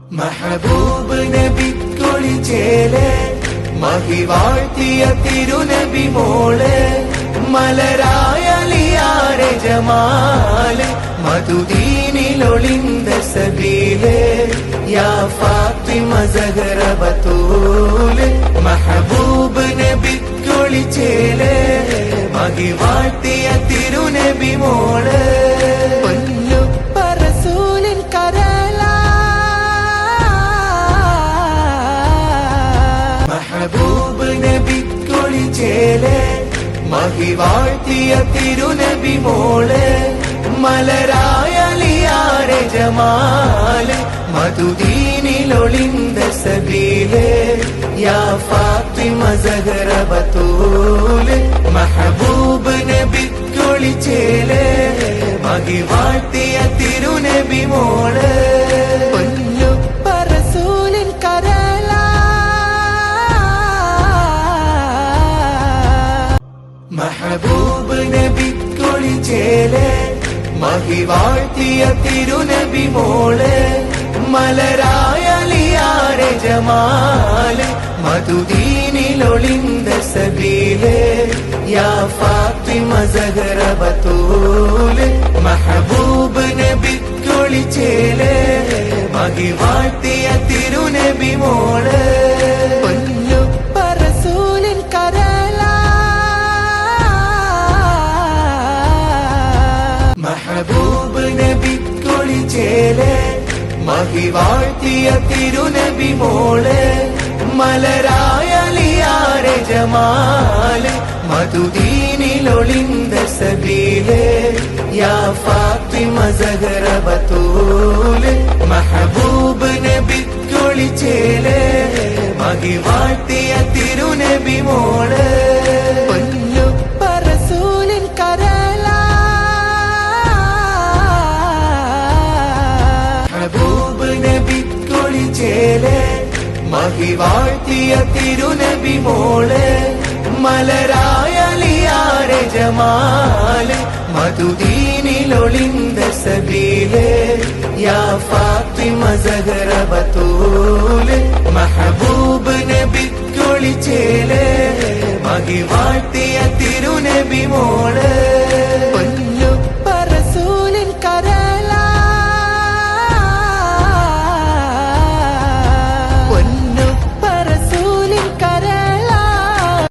മഹബൂബ് നബിക്കൊളിച്ചേലെ മഹിവാഴ്ത്തിയ തിരുനബി മോള് മലരായലിയാരെ ജമാല് മധുദീനിലൊളിന്ത സബീല് യാ ഫാത്തിമ സഹറ ബതൂല് മഹബൂബ് നബിക്കൊളിച്ചേലെ മഹിവാഴ്ത്തിയ തിരുനബി മോള് മഹബൂബ് നബിക്കൊളിച്ചേലെ മഹിവാഴ്ത്തിയ തിരുനബി മോള് മലരായലിയാരെ ജമാല് മധുദീനിലൊളിന്ത സബീല് യാ ഫാത്തിമ സഹറ ബതൂല് മഹബൂബ് നബിക്കൊളിച്ചേലെ മഹിവാഴ്ത്തിയ തിരുനബി മോള് മഹബൂബ് നബിക്കൊളിച്ചേലെ മഹിവാഴ്ത്തിയ തിരുനബി മോള് മലരായലിയാരെ ജമാല് മധുദീനിലൊളിന്ത സബീല് യാ ഫാത്തിമ സഹറ ബതൂല് മഹബൂബ് നബിക്കൊളിച്ചേലെ മഹിവാഴ്ത്തിയ തിരുനബി മോള് മഹബൂബ് നബിക്കൊളിച്ചേലെ മഹിവാഴ്ത്തിയ തിരുനബി മോള് മലരായലിയാരെ ജമാല് മധുദീനിലൊളിന്ത സബീല് യാ ഫാത്തിമ സഹറ ബതൂല് മഹബൂബ് നബിക്കൊളിച്ചേലെ മഹിവാഴ്ത്തിയ തിരുനബി മോള് മഹബൂബ് നബിക്കൊളിച്ചേലെ മഹിവാഴ്ത്തിയ തിരുനബി മോള് മലരായലിയാരെ ജമാല് മധുദീനിലൊളിന്ത സബീല് യാ ഫാത്തിമ സഹറ ബതൂല് മഹബൂബ് നബിക്കൊളിച്ചേലെ മഹിവാഴ്ത്തിയ തിരുനബി മോള്